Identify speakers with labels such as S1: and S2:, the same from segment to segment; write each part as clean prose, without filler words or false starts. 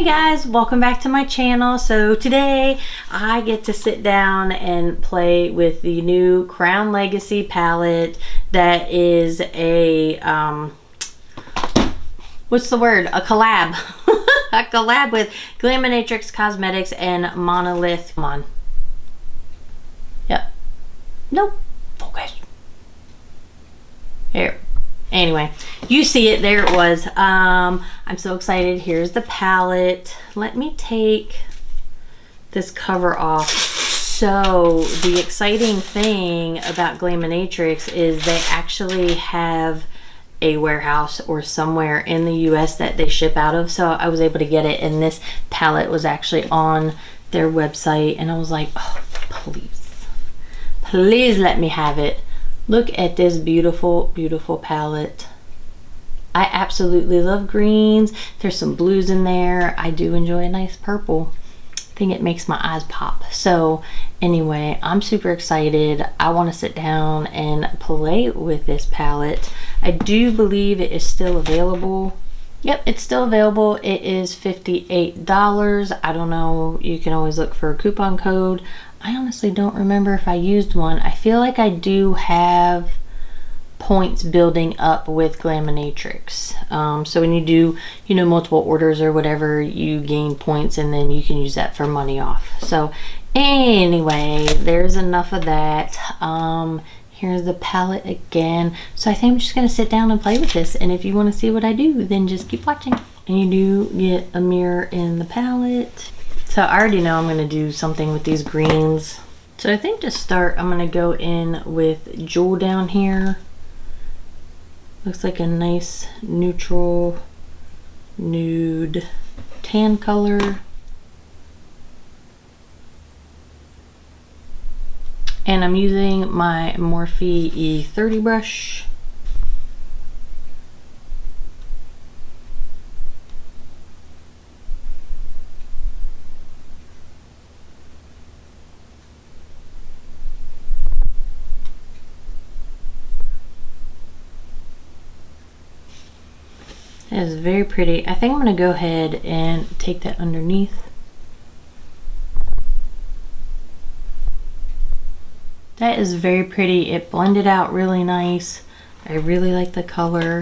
S1: guys, welcome back to my channel. So today I get to sit down and play with the new Crown Legacy palette that is a what's the word? A collab. A collab with Glaminatrix Cosmetics and Monolith. Come on. Yep. Nope. Focus. Here. Anyway, you see it, there it was. I'm so excited. Here's the palette. Let me take this cover off. So the exciting thing about Glaminatrix is they actually have a warehouse or somewhere in the US that they ship out of, so I was able to get it, and this palette was actually on their website, and I was like, oh, please let me have it. Look at this beautiful, beautiful palette. I absolutely love greens. There's some blues in there. I do enjoy a nice purple. I think it makes my eyes pop. So anyway, I'm super excited. I want to sit down and play with this palette. I do believe it is still available. Yep, it's still available. It is $58. I don't know. You can always look for a coupon code. I honestly don't remember if I used one. I feel like I do have points building up with Glaminatrix. So when you do, multiple orders or whatever, you gain points and then you can use that for money off. So anyway, there's enough of that. Here's the palette again. So I think I'm just gonna sit down and play with this. And if you wanna see what I do, then just keep watching. And you do get a mirror in the palette. So I already know I'm gonna do something with these greens. So I think to start, I'm gonna go in with Jewel down here. Looks like a nice neutral nude tan color. And I'm using my Morphe E30 brush. That is very pretty. I think I'm going to go ahead and take that underneath. That is very pretty. It blended out really nice. I really like the color.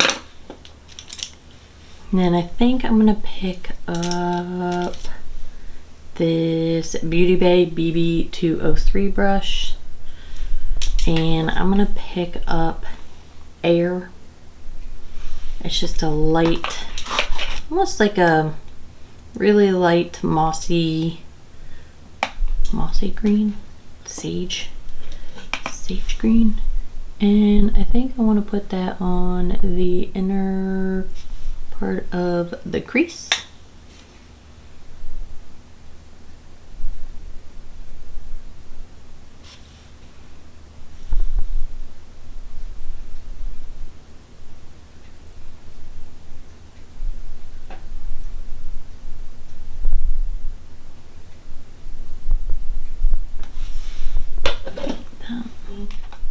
S1: And then I think I'm going to pick up this Beauty Bay BB203 brush. And I'm going to pick up Air. It's just a light, almost like a really light mossy green, sage green. And I think I want to put that on the inner part of the crease.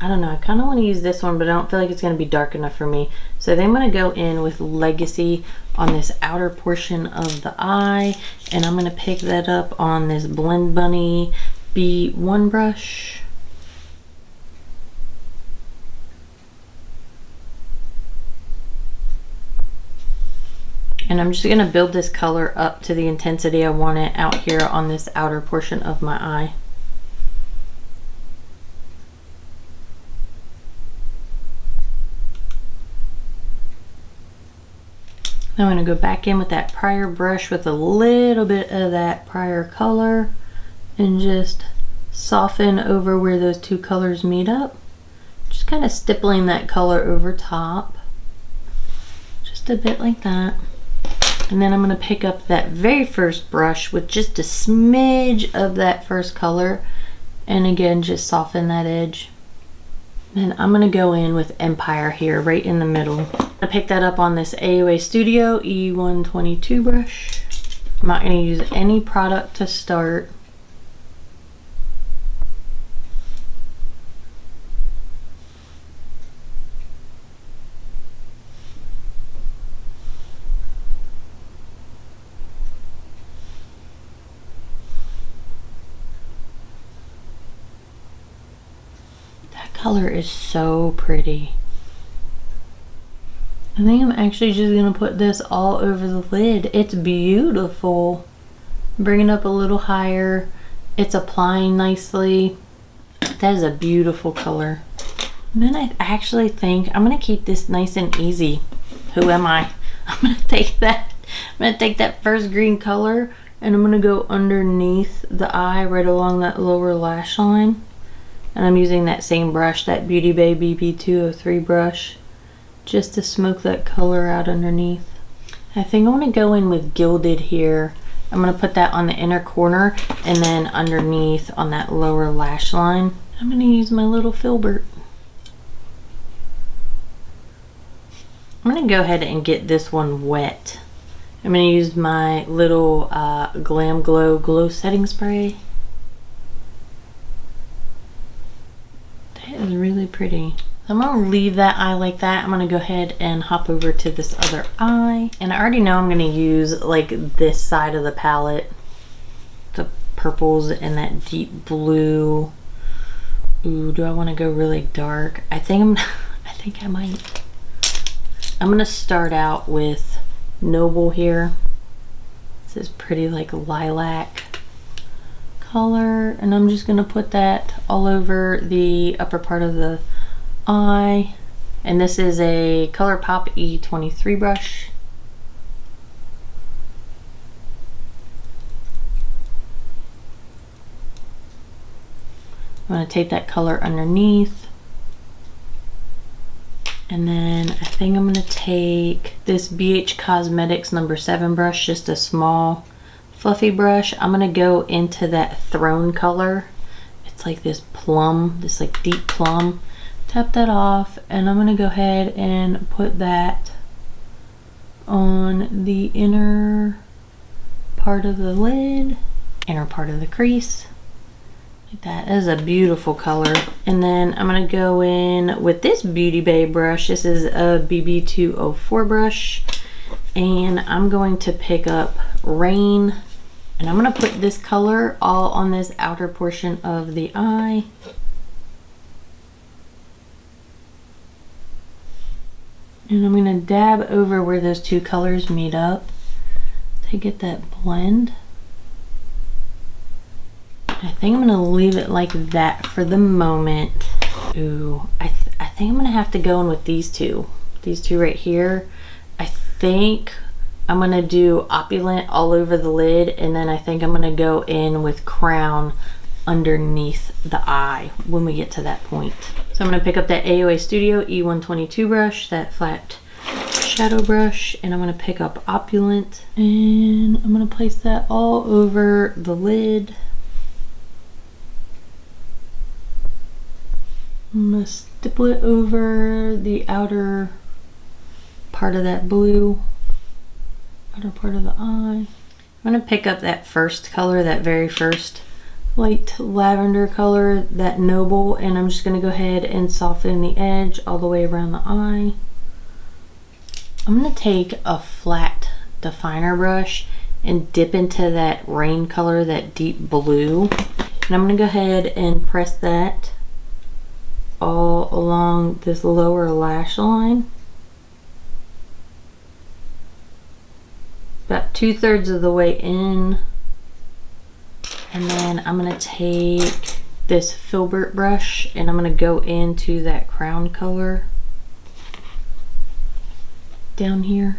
S1: I don't know, I kind of want to use this one, but I don't feel like it's going to be dark enough for me. So then I'm going to go in with Legacy on this outer portion of the eye, and I'm going to pick that up on this Blend Bunny B1 brush. And I'm just going to build this color up to the intensity I want it out here on this outer portion of my eye. I'm going to go back in with that prior brush with a little bit of that prior color and just soften over where those two colors meet up. Just kind of stippling that color over top. Just a bit like that. And then I'm going to pick up that very first brush with just a smidge of that first color. And again, just soften that edge. Then I'm going to go in with Empire here, right in the middle. I picked that up on this AOA Studio E122 brush. I'm not going to use any product to start. color is so pretty. I think I'm actually just gonna put this all over the lid. It's beautiful. Bring it up a little higher. It's applying nicely. That is a beautiful color. And then I actually think I'm gonna keep this nice and easy. Who am I? I'm gonna take that first green color and I'm gonna go underneath the eye right along that lower lash line. And I'm using that same brush, that Beauty Bay BB203 brush, just to smoke that color out underneath. I think I want to go in with Gilded here. I'm going to put that on the inner corner and then underneath on that lower lash line. I'm going to use my little filbert. I'm going to go ahead and get this one wet. I'm going to use my little Glam Glow setting spray. That is really pretty. I'm gonna leave that eye like that. I'm gonna go ahead and hop over to this other eye. And I already know I'm gonna use like this side of the palette. The purples and that deep blue. Ooh, do I wanna go really dark? I think I might. I'm gonna start out with Noble here. This is pretty like lilac color. And I'm just gonna put that all over the upper part of the eye, and this is a ColourPop E23 brush. I'm going to take that color underneath, and then I think I'm going to take this BH Cosmetics number 7 brush, just a small fluffy brush. I'm going to go into that Throne color. It's like this plum, this like deep plum. Tap that off, and I'm gonna go ahead and put that on the inner part of the lid, inner part of the crease. Like that. That is a beautiful color. And then I'm gonna go in with this Beauty Bay brush. This is a BB204 brush, and I'm going to pick up Rain, and I'm gonna put this color all on this outer portion of the eye. And I'm going to dab over where those two colors meet up to get that blend. I think I'm going to leave it like that for the moment. Ooh, I think I'm going to have to go in with these two right here. I think I'm going to do Opulent all over the lid, and then I think I'm going to go in with Crown underneath the eye when we get to that point. So I'm going to pick up that AOA Studio E122 brush, that flat shadow brush, and I'm going to pick up Opulent, and I'm going to place that all over the lid. I'm going to stipple it over the outer part of that blue, outer part of the eye. I'm going to pick up that first color, that very first light lavender color, that Noble, and I'm just going to go ahead and soften the edge all the way around the eye. I'm going to take a flat definer brush and dip into that Rain color, that deep blue, and I'm going to go ahead and press that all along this lower lash line, about 2/3 of the way in. And then I'm going to take this filbert brush and I'm going to go into that Crown color down here.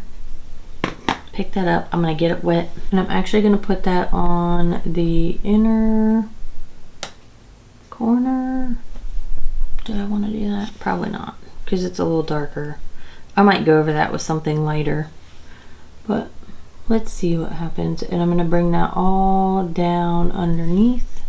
S1: Pick that up. I'm going to get it wet. And I'm actually going to put that on the inner corner. Do I want to do that? Probably not, because it's a little darker. I might go over that with something lighter. But let's see what happens. And I'm going to bring that all down underneath.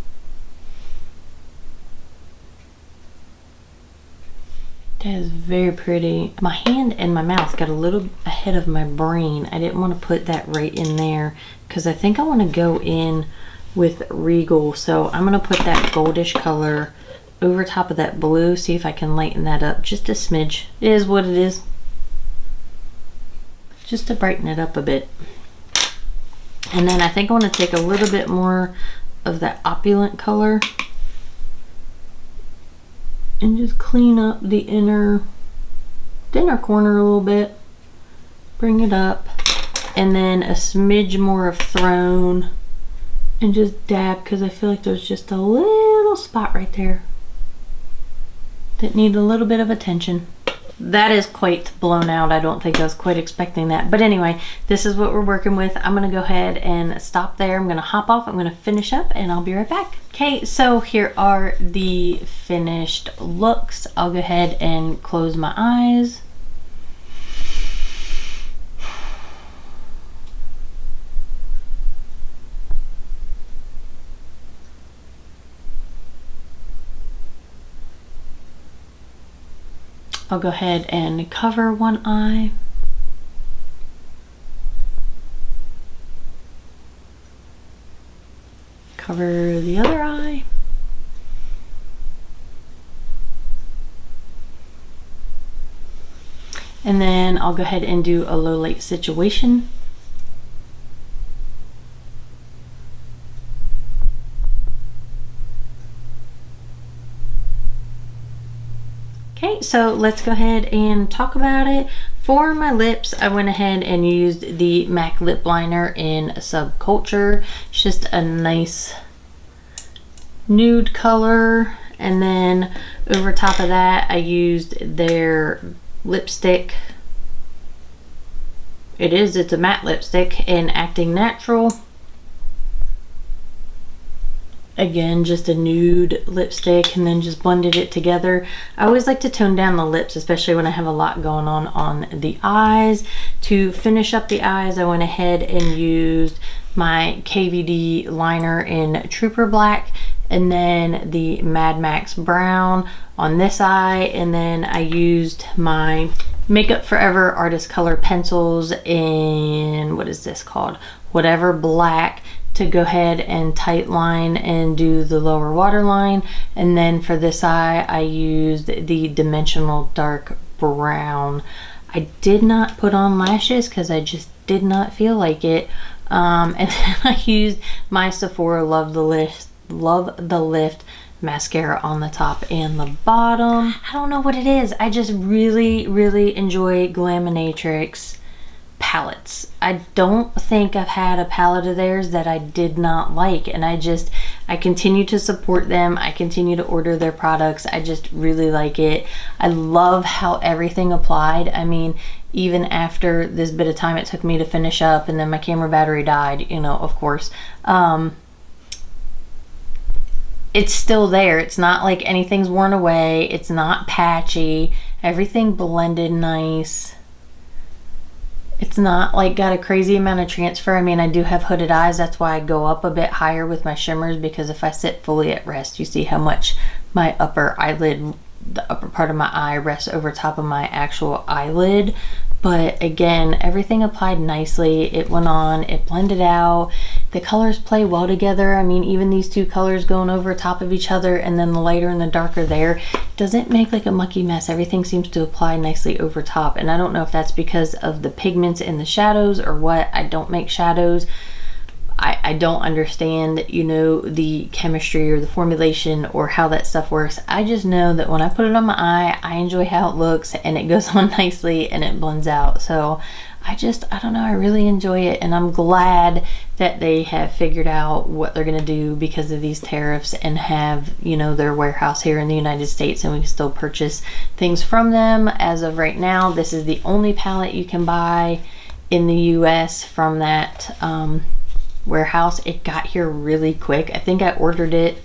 S1: That is very pretty. My hand and my mouth got a little ahead of my brain. I didn't want to put that right in there because I think I want to go in with Regal. So I'm going to put that goldish color over top of that blue. See if I can lighten that up just a smidge. It is what it is. Just to brighten it up a bit. And then I think I want to take a little bit more of that Opulent color and just clean up the inner corner a little bit. Bring it up, and then a smidge more of Throne, and just dab, because I feel like there's just a little spot right there that need a little bit of attention. That is quite blown out. I don't think I was quite expecting that. But anyway, this is what we're working with. I'm gonna go ahead and stop there. I'm gonna hop off, I'm gonna finish up, and I'll be right back. Okay, so here are the finished looks. I'll go ahead and close my eyes. I'll go ahead and cover one eye. Cover the other eye. And then I'll go ahead and do a low light situation. Okay, so let's go ahead and talk about it. For my lips, I went ahead and used the MAC lip liner in Subculture. It's just a nice nude color. And then over top of that, I used their lipstick. It's a matte lipstick in Acting Natural. Again, just a nude lipstick, and then just blended it together. I always like to tone down the lips, especially when I have a lot going on the eyes. To finish up the eyes, I went ahead and used my KVD liner in Trooper Black, and then the Mad Max Brown on this eye, and then I used my Makeup Forever Artist Color pencils in, what is this called? Whatever Black, to go ahead and tight line and do the lower waterline. And then for this eye, I used the Dimensional Dark Brown. I did not put on lashes because I just did not feel like it. And then I used my Sephora Love the Lift mascara on the top and the bottom. I don't know what it is. I just really enjoy Glaminatrix palettes. I don't think I've had a palette of theirs that I did not like, and I continue to support them. I continue to order their products. I just really like it. I love how everything applied. I mean, even after this bit of time it took me to finish up, and then my camera battery died, you know, of course, it's still there. It's not like anything's worn away. It's not patchy. Everything blended nice. It's not like got a crazy amount of transfer. I mean, I do have hooded eyes. That's why I go up a bit higher with my shimmers, because if I sit fully at rest, you see how much my upper eyelid, the upper part of my eye, rests over top of my actual eyelid. But again, everything applied nicely. It went on, it blended out. The colors play well together. I mean, even these two colors going over top of each other, and then the lighter and the darker there, doesn't make like a mucky mess. Everything seems to apply nicely over top. And I don't know if that's because of the pigments in the shadows or what. I don't make shadows. I don't understand, you know, the chemistry or the formulation or how that stuff works. I just know that when I put it on my eye, I enjoy how it looks, and it goes on nicely and it blends out. So I don't know, I really enjoy it, and I'm glad that they have figured out what they're gonna do because of these tariffs, and have, you know, their warehouse here in the United States, and we can still purchase things from them. As of right now, this is the only palette you can buy in the US from that warehouse. It got here really quick. I think I ordered it,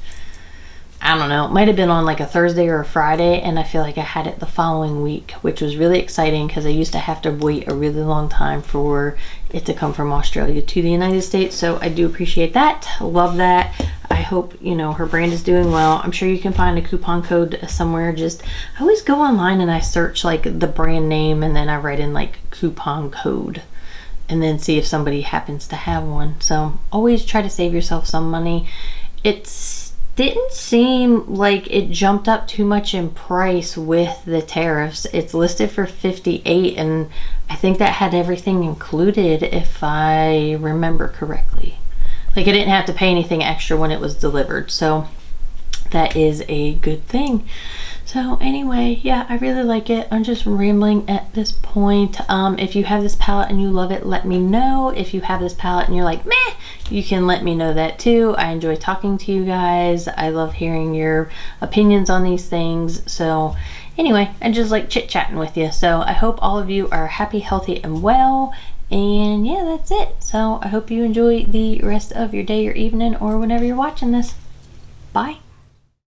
S1: I don't know, it might have been on like a Thursday or a Friday, and I feel like I had it the following week, which was really exciting because I used to have to wait a really long time for it to come from Australia to the United States. So I do appreciate that. Love that. I hope, you know, her brand is doing well. I'm sure you can find a coupon code somewhere. Just, I always go online and I search like the brand name, and then I write in like coupon code, and then see if somebody happens to have one. So always try to save yourself some money. It didn't seem like it jumped up too much in price with the tariffs. It's listed for $58, and I think that had everything included, if I remember correctly. Like, I didn't have to pay anything extra when it was delivered, so that is a good thing. So anyway, yeah, I really like it. I'm just rambling at this point. If you have this palette and you love it, let me know. If you have this palette and you're like, meh, you can let me know that too. I enjoy talking to you guys. I love hearing your opinions on these things. So anyway, I just like chit-chatting with you. So I hope all of you are happy, healthy, and well. And yeah, that's it. So I hope you enjoy the rest of your day or evening or whenever you're watching this. Bye.